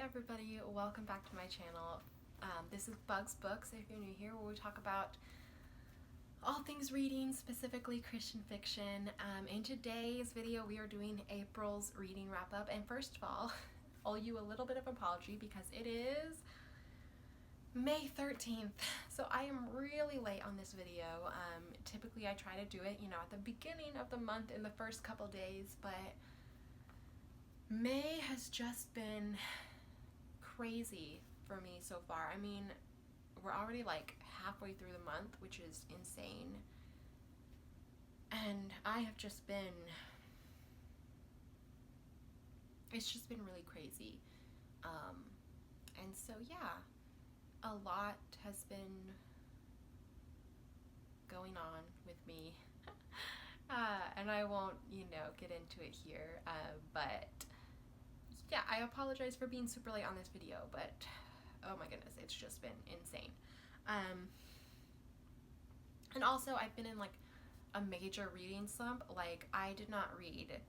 everybody, welcome back to my channel. This is Bugs Books, if you're new here, where we talk about all things reading, specifically Christian fiction. In today's video we are doing April's reading wrap up, and first of all, owe you a little bit of apology because it is May 13th, so I am really late on this video. Typically I try to do it, at the beginning of the month in the first couple days, but May has just been crazy for me so far. I mean, we're already like halfway through the month, which is insane. And I have just been, it's just been really crazy. And so yeah, a lot has been going on with me. And I won't, get into it here, but yeah, I apologize for being super late on this video, but oh my goodness, it's just been insane. And also I've been in like a major reading slump. Like, I did not read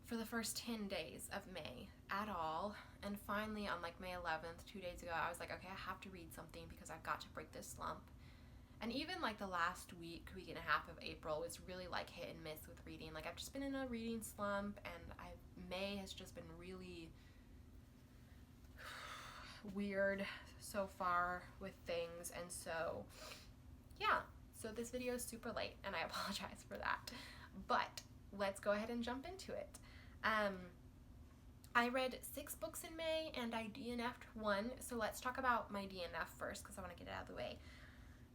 for the first 10 days of May at all, and finally on like May 11th, 2 days ago, I was like, okay, I have to read something because I've got to break this slump. And even like the last week and a half of April was really like hit and miss with reading. Like, I've just been in a reading slump, and May has just been really weird so far with things. And so yeah, so this video is super late and I apologize for that, but let's go ahead and jump into it. I read 6 books in May and I DNF'd 1, so let's talk about my DNF first because I want to get it out of the way.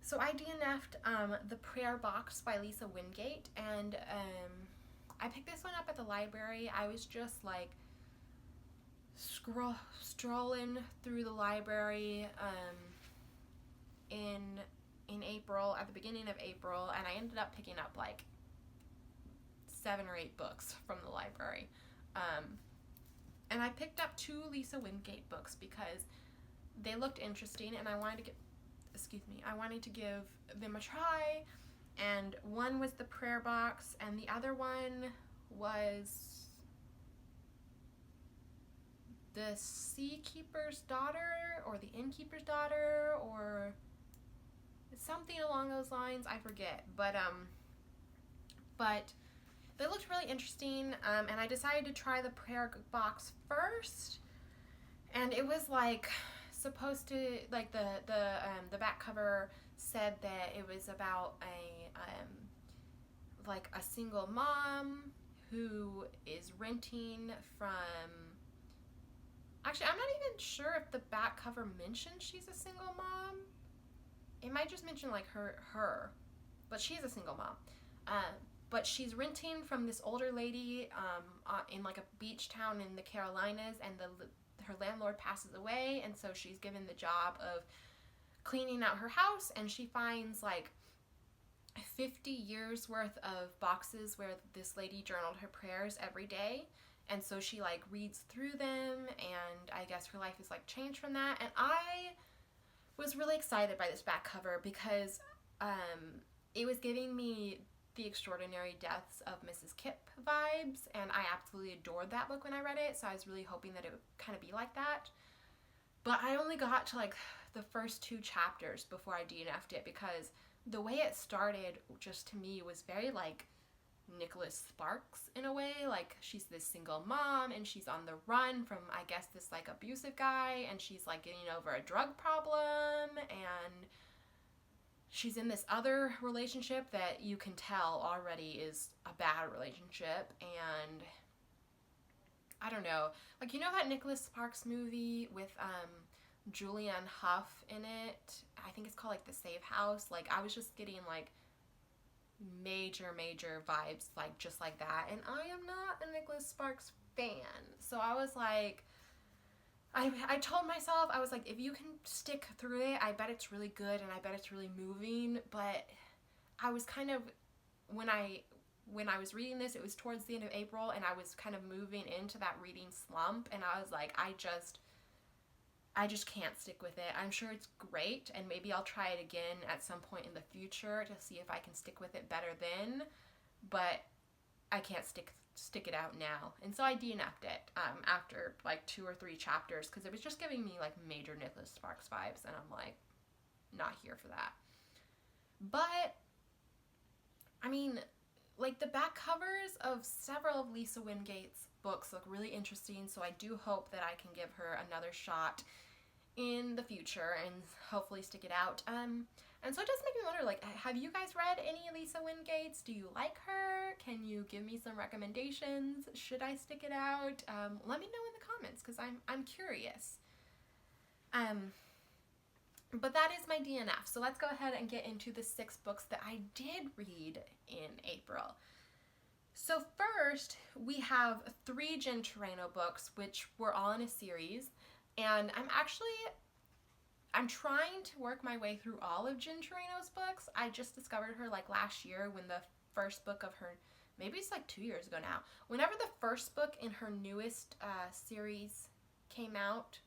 So I DNF'd The Prayer Box by Lisa Wingate, and I picked this one up at the library. I was just like strolling through the library in April, at the beginning of April, and I ended up picking up like 7 or 8 books from the library. And I picked up 2 Lisa Wingate books because they looked interesting and I wanted to give them a try. And one was The Prayer Box and the other one was The Sea Keeper's Daughter or The Innkeeper's Daughter or something along those lines. I forget, but they looked really interesting, and I decided to try The Prayer Box first. And it was like supposed to, like, the back cover said that it was about a single mom who is renting from, actually I'm not even sure if the back cover mentions she's a single mom. It might just mention like her, but she's a single mom. But she's renting from this older lady in like a beach town in the Carolinas, and her landlord passes away, and so she's given the job of cleaning out her house, and she finds like 50 years worth of boxes where this lady journaled her prayers every day. And so she like reads through them, and I guess her life is like changed from that. And I was really excited by this back cover because it was giving me The Extraordinary Deaths of Mrs. Kipp vibes, and I absolutely adored that book when I read it, so I was really hoping that it would kind of be like that. But I only got to like the first 2 chapters before I DNF'd it because the way it started just to me was very like Nicholas Sparks in a way. Like, she's this single mom and she's on the run from, I guess, this like abusive guy, and she's like getting over a drug problem, and she's in this other relationship that you can tell already is a bad relationship. And I don't know, like, that Nicholas Sparks movie with Julianne Hough in it? I think it's called like The Safe House. Like, I was just getting like major vibes like just like that, and I am not a Nicholas Sparks fan. So I was like, I told myself, I was like, if you can stick through it, I bet it's really good and I bet it's really moving. But I was kind of, when I was reading this, it was towards the end of April, and I was kind of moving into that reading slump, and I was like, I just can't stick with it. I'm sure it's great, and maybe I'll try it again at some point in the future to see if I can stick with it better then, but I can't stick stick it out now. And so I DNF'd it after like 2 or 3 chapters because it was just giving me like major Nicholas Sparks vibes, and I'm like, not here for that. But I mean, like, the back covers of several of Lisa Wingate's books look really interesting, so I do hope that I can give her another shot in the future and hopefully stick it out. And so it does make me wonder, like, have you guys read any Lisa Wingate's? Do you like her? Can you give me some recommendations? Should I stick it out? Let me know in the comments, because I'm curious. But that is my DNF. So let's go ahead and get into the 6 books that I did read in April. So first, we have 3 Jen Turano books, which were all in a series. And I'm trying to work my way through all of Jen Turano's books. I just discovered her like last year when the first book of her, maybe it's like 2 years ago now, whenever the first book in her newest series came out,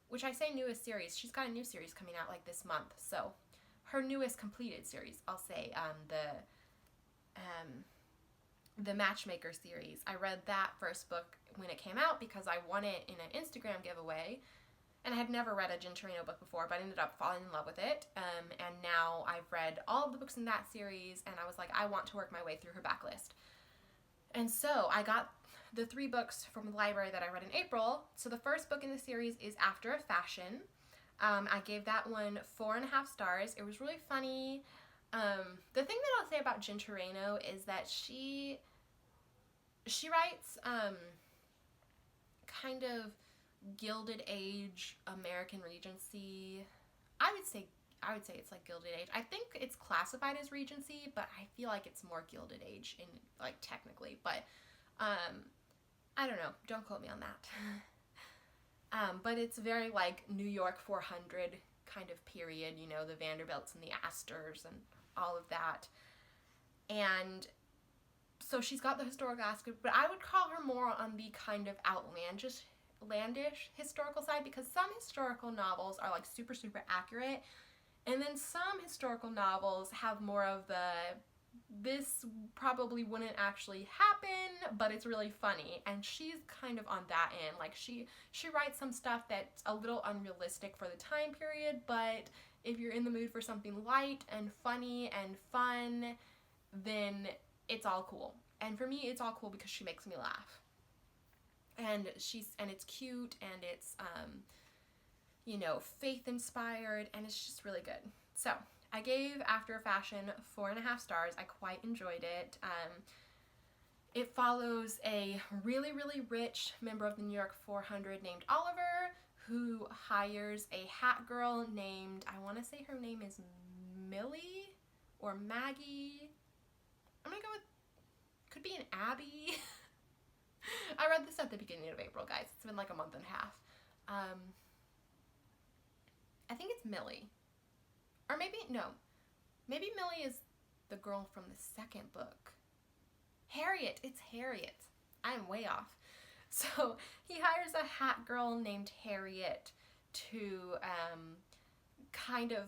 which I say newest series, she's got a new series coming out like this month. So her newest completed series, I'll say, the Matchmaker series. I read that first book when it came out because I won it in an Instagram giveaway. And I had never read a Jen Turano book before, but I ended up falling in love with it. And now I've read all of the books in that series, and I was like, I want to work my way through her backlist. And so I got the 3 books from the library that I read in April. So the first book in the series is After a Fashion. I gave that one 4.5 stars. It was really funny. The thing that I'll say about Jen Turano is that she writes kind of Gilded Age American Regency. I would say it's like Gilded Age. I think it's classified as Regency, but I feel like it's more Gilded Age in like technically. But I don't know. Don't quote me on that. But it's very like New York 400 kind of period. You know, the Vanderbilts and the Astors and all of that. And so she's got the historical aspect, but I would call her more on the kind of outlandish historical side, because some historical novels are like super accurate, and then some historical novels have more of this probably wouldn't actually happen, but it's really funny, and she's kind of on that end. Like she writes some stuff that's a little unrealistic for the time period, but if you're in the mood for something light and funny and fun, then it's all cool. And for me, it's all cool because she makes me laugh. And it's cute, and it's you know, faith inspired, and it's just really good. So I gave After a Fashion 4.5 stars. I quite enjoyed it. It follows a really rich member of the New York 400 named Oliver, who hires a hat girl named, I want to say her name is Millie or Maggie. I'm gonna go with, could be an Abby. I read this at the beginning of April, guys. It's been like a month and a half. I think it's Millie. Or maybe Millie is the girl from the second book. Harriet. It's Harriet. I am way off. So he hires a hat girl named Harriet to kind of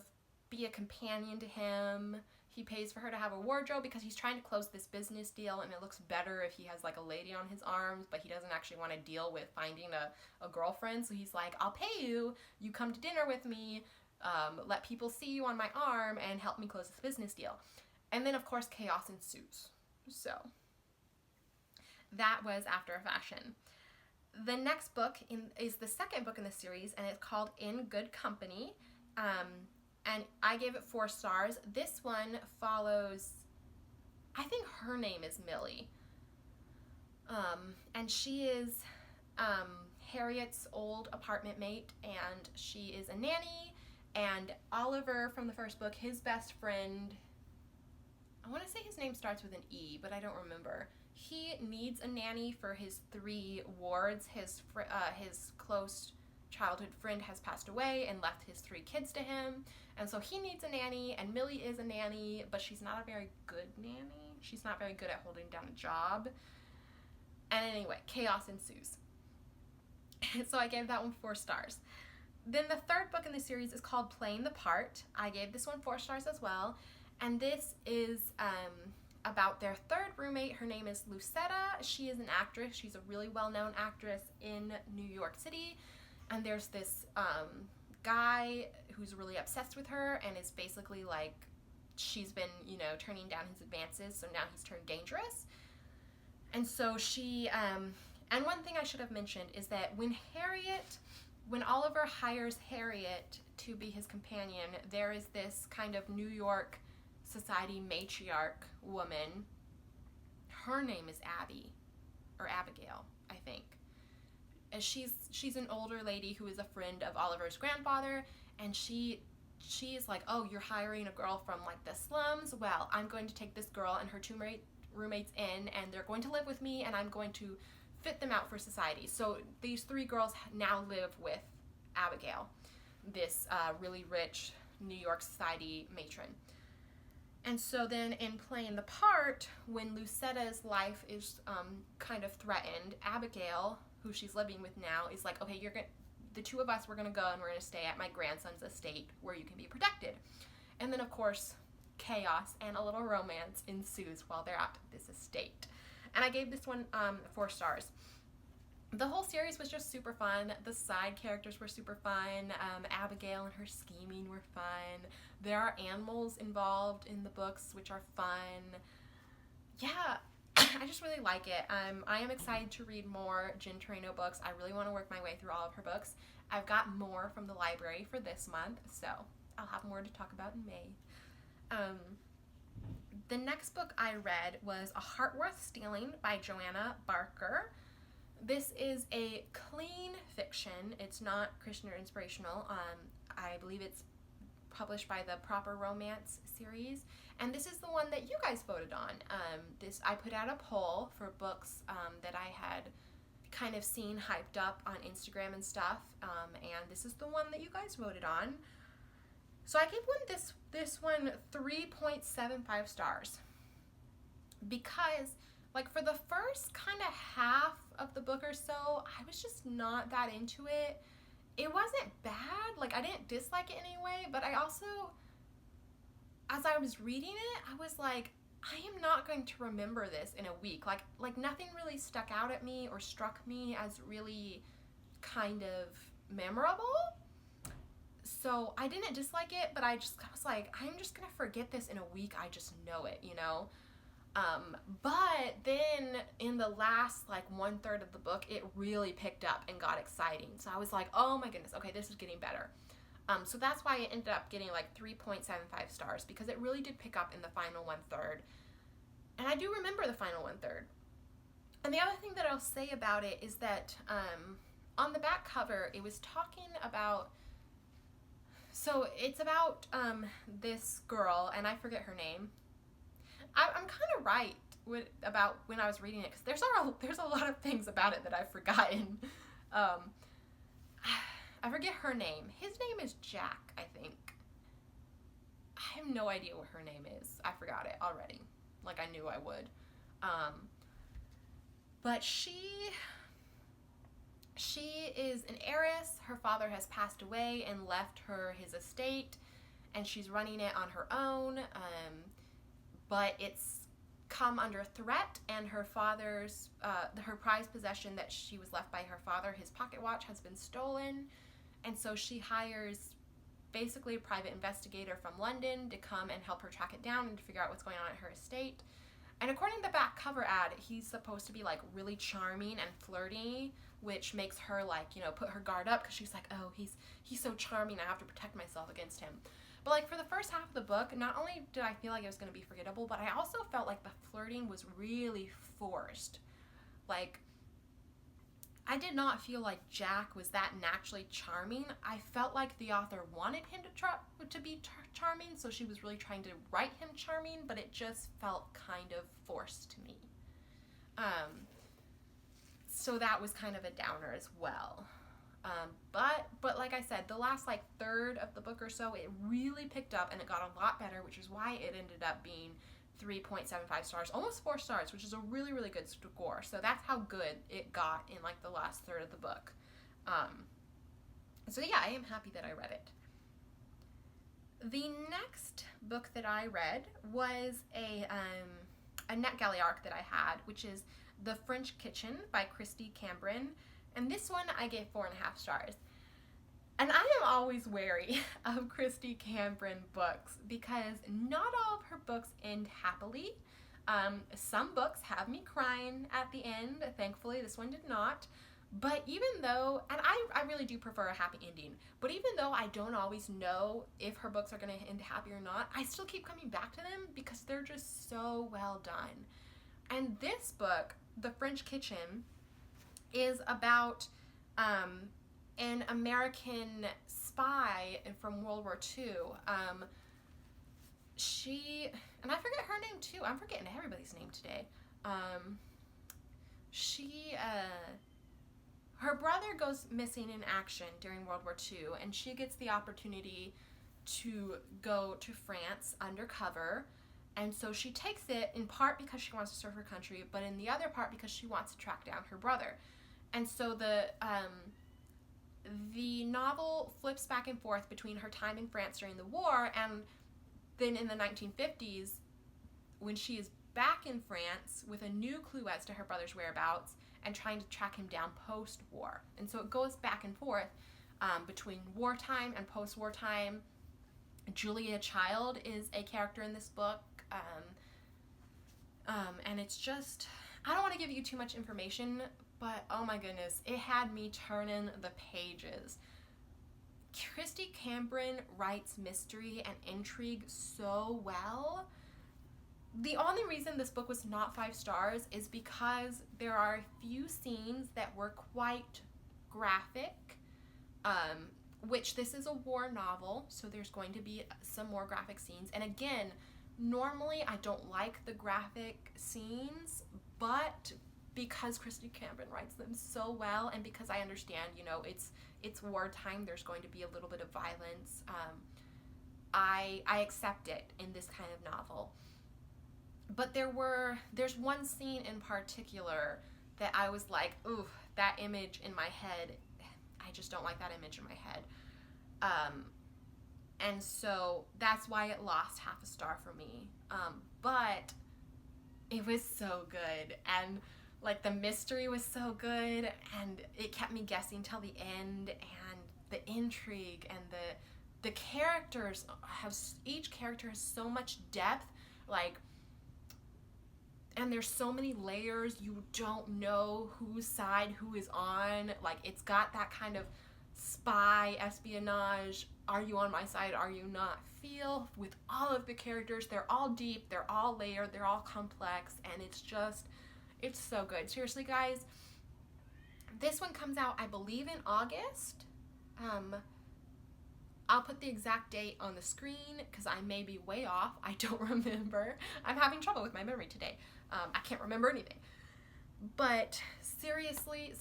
be a companion to him. He pays for her to have a wardrobe because he's trying to close this business deal, and it looks better if he has like a lady on his arms, but he doesn't actually want to deal with finding a girlfriend. So he's like, I'll pay you. You come to dinner with me, let people see you on my arm, and help me close this business deal. And then, of course, chaos ensues. So that was After a Fashion. The next book is the second book in the series, and it's called In Good Company. And I gave it 4 stars. This one follows, I think her name is Millie. And she is Harriet's old apartment mate, and she is a nanny. And Oliver from the first book, his best friend, I want to say his name starts with an E, but I don't remember. He needs a nanny for his 3 wards. His close childhood friend has passed away and left his 3 kids to him, and so he needs a nanny, and Millie is a nanny, but she's not a very good nanny. She's not very good at holding down a job. And anyway, chaos ensues. So I gave that one 4 stars. Then the third book in the series is called Playing the Part. I gave this one 4 stars as well, and this is about their third roommate. Her name is Lucetta. She is an actress. She's a really well-known actress in New York City. And there's this guy who's really obsessed with her and is basically like, she's been, you know, turning down his advances, so now he's turned dangerous. And so she, and one thing I should have mentioned is that when Oliver hires Harriet to be his companion, there is this kind of New York society matriarch woman. Her name is Abby, or Abigail, I think. And she's an older lady who is a friend of Oliver's grandfather, and she is like, oh, you're hiring a girl from like the slums? Well, I'm going to take this girl and her two roommates in, and they're going to live with me, and I'm going to fit them out for society. So these three girls now live with Abigail, this really rich New York society matron. And so then in playing the part, when Lucetta's life is kind of threatened, Abigail, who she's living with now, is like, okay, the two of us, we're going to go and we're going to stay at my grandson's estate where you can be protected. And then, of course, chaos and a little romance ensues while they're at this estate. And I gave this one 4 stars. The whole series was just super fun. The side characters were super fun. Abigail and her scheming were fun. There are animals involved in the books, which are fun. Yeah, I just really like it. I am excited to read more Jen Turano books. I really want to work my way through all of her books. I've got more from the library for this month, so I'll have more to talk about in May. The next book I read was A Heart Worth Stealing by Joanna Barker. This is a clean fiction. It's not Christian or inspirational. I believe it's published by the Proper Romance series, and this is the one that you guys voted on. I put out a poll for books that I had kind of seen hyped up on Instagram and stuff, and this is the one that you guys voted on. So I gave this one 3.75 stars because, like, for the first kind of half of the book or so, I was just not that into it. It wasn't bad, like, I didn't dislike it anyway, but I also, as I was reading it, I was like, I am not going to remember this in a week. Like nothing really stuck out at me or struck me as really kind of memorable. So I didn't dislike it, but I was like, I'm just gonna forget this in a week. I just know it, you know? But then in the last like 1/3 of the book, it really picked up and got exciting. So I was like, oh my goodness, okay, this is getting better. So that's why it ended up getting like 3.75 stars, because it really did pick up in the final 1/3. And I do remember the final 1/3. And the other thing that I'll say about it is that on the back cover, it was talking about, so it's about this girl, and I forget her name. I'm kind of right about when I was reading it, because there's a lot of things about it that I've forgotten. I forget her name. His name is Jack, I think. I have no idea what her name is. I forgot it already. Like I knew I would. But she is an heiress. Her father has passed away and left her his estate, and she's running it on her own. But it's come under threat, and her father's, her prized possession that she was left by her father, his pocket watch, has been stolen. And so she hires basically a private investigator from London to come and help her track it down and to figure out what's going on at her estate. And according to the back cover ad, he's supposed to be like really charming and flirty, which makes her like, you know, put her guard up, because she's like, oh, he's so charming, I have to protect myself against him. But like for the first half of the book, not only did I feel like it was going to be forgettable, but I also felt like the flirting was really forced. Like, I did not feel like Jack was that naturally charming. I felt like the author wanted him to be charming, so she was really trying to write him charming, but it just felt kind of forced to me. So that was kind of a downer as well. But like I said, the last like 1/3 of the book or so, it really picked up and it got a lot better, which is why it ended up being 3.75 stars, almost 4 stars, which is a really, really good score. So that's how good it got in like the last 1/3 of the book. So yeah, I am happy that I read it. The next book that I read was a NetGalley arc that I had, which is The French Kitchen by Kristy Cambron. And this one I gave 4.5 stars. And I am always wary of Kristy Cambron books because not all of her books end happily. Some books have me crying at the end. Thankfully, this one did not. But even though, and I really do prefer a happy ending, but even though I don't always know if her books are going to end happy or not, I still keep coming back to them because they're just so well done. And this book, The French Kitchen, is about an American spy from World War II. She, and I forget her name too. I'm forgetting everybody's name today. Her brother goes missing in action during World War II, and she gets the opportunity to go to France undercover. And so she takes it in part because she wants to serve her country, but in the other part because she wants to track down her brother. And so the novel flips back and forth between her time in France during the war and then in the 1950s when she is back in France with a new clue as to her brother's whereabouts and trying to track him down post-war. And so it goes back and forth between wartime and post-wartime. Julia Child is a character in this book. And it's just, I don't want to give you too much information, but oh my goodness, it had me turning the pages. Kristy Cambron writes mystery and intrigue so well. The only reason this book was not 5 stars is because there are a few scenes that were quite graphic, which this is a war novel, so there's going to be some more graphic scenes. And again, normally I don't like the graphic scenes, but because Kristy Cambron writes them so well, and because I understand, you know, it's wartime, there's going to be a little bit of violence, I accept it in this kind of novel. But there's one scene in particular that I was like, ooh, that image in my head, I just don't like that image in my head. And so that's why it lost 0.5 star for me. But it was so good, and like the mystery was so good, and it kept me guessing till the end, and the intrigue and the characters each character has so much depth, like, and there's so many layers, you don't know whose side who is on. Like, it's got that kind of spy, espionage, are you on my side, are you not feel with all of the characters. They're all deep, they're all layered, they're all complex, and it's so good. Seriously, guys, this one comes out, I believe, in August. I'll put the exact date on the screen because I may be way off. I don't remember. I'm having trouble with my memory today. I can't remember anything. But seriously,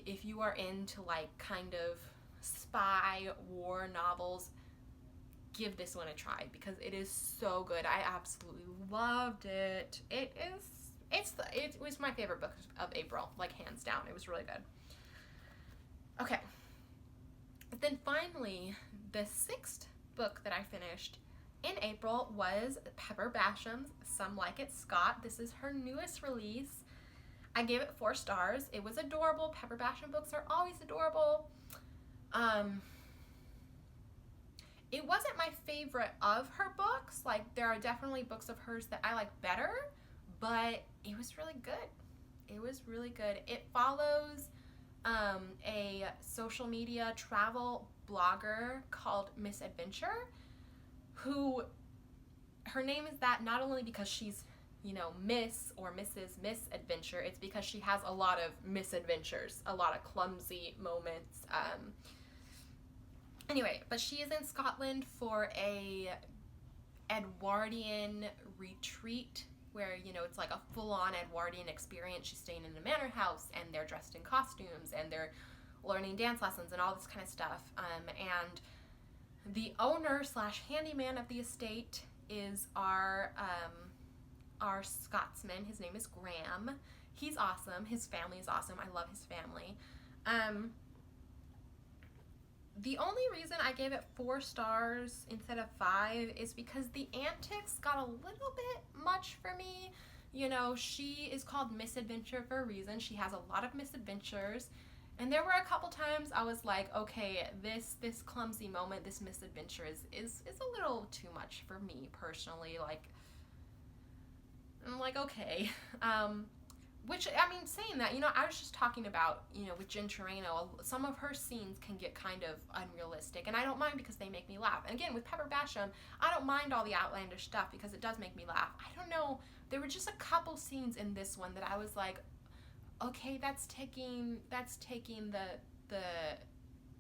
if you are into like kind of spy war novels, give this one a try because it is so good. I absolutely loved it. It was my favorite book of April, like hands down. It was really good. Okay. Then finally, the 6th book that I finished in April was Pepper Basham's Some Like It, Scot. This is her newest release. I gave it 4 stars. It was adorable. Pepper Basham books are always adorable. It wasn't my favorite of her books. Like, there are definitely books of hers that I like better, but it was really good. It was really good. It follows a social media travel blogger called Miss Adventure, who, her name is that not only because she's, you know, Miss or Mrs. Miss Adventure, it's because she has a lot of misadventures, a lot of clumsy moments. Anyway, but she is in Scotland for a Edwardian retreat where, you know, it's like a full-on Edwardian experience. She's staying in a manor house, and they're dressed in costumes, and they're learning dance lessons and all this kind of stuff. And the owner / handyman of the estate is our Scotsman. His name is Graham. He's awesome. His family is awesome. I love his family. The only reason I gave it 4 stars instead of 5 is because the antics got a little bit much for me. You know, she is called Misadventure for a reason. She has a lot of misadventures. And there were a couple times I was like, okay, this clumsy moment, this misadventure is a little too much for me personally. Like, I'm like, okay. Which, I mean, saying that, you know, I was just talking about, you know, with Jen Turano, some of her scenes can get kind of unrealistic, and I don't mind because they make me laugh. And again, with Pepper Basham, I don't mind all the outlandish stuff because it does make me laugh. I don't know, there were just a couple scenes in this one that I was like, okay, that's taking the,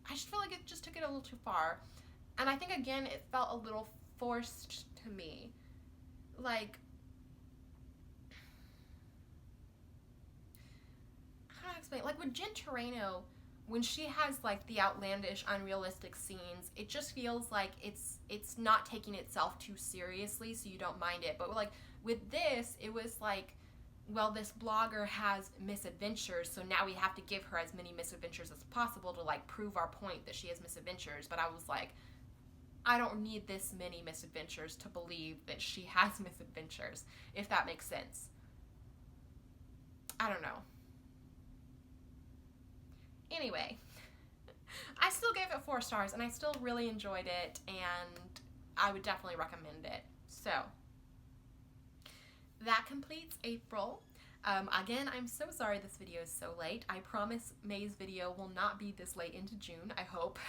I just feel like it just took it a little too far. And I think, again, it felt a little forced to me. Like, how do I explain? Like with Jen Turano, when she has like the outlandish, unrealistic scenes, it just feels like it's not taking itself too seriously, so you don't mind it. But like with this, it was like, well, this blogger has misadventures, so now we have to give her as many misadventures as possible to like prove our point that she has misadventures. But I was like, I don't need this many misadventures to believe that she has misadventures, if that makes sense. I don't know. Anyway, I still gave it 4 stars, and I still really enjoyed it, and I would definitely recommend it. So, that completes April. Again, I'm so sorry this video is so late. I promise May's video will not be this late into June, I hope.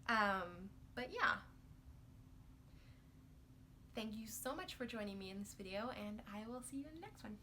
But yeah. Thank you so much for joining me in this video, and I will see you in the next one.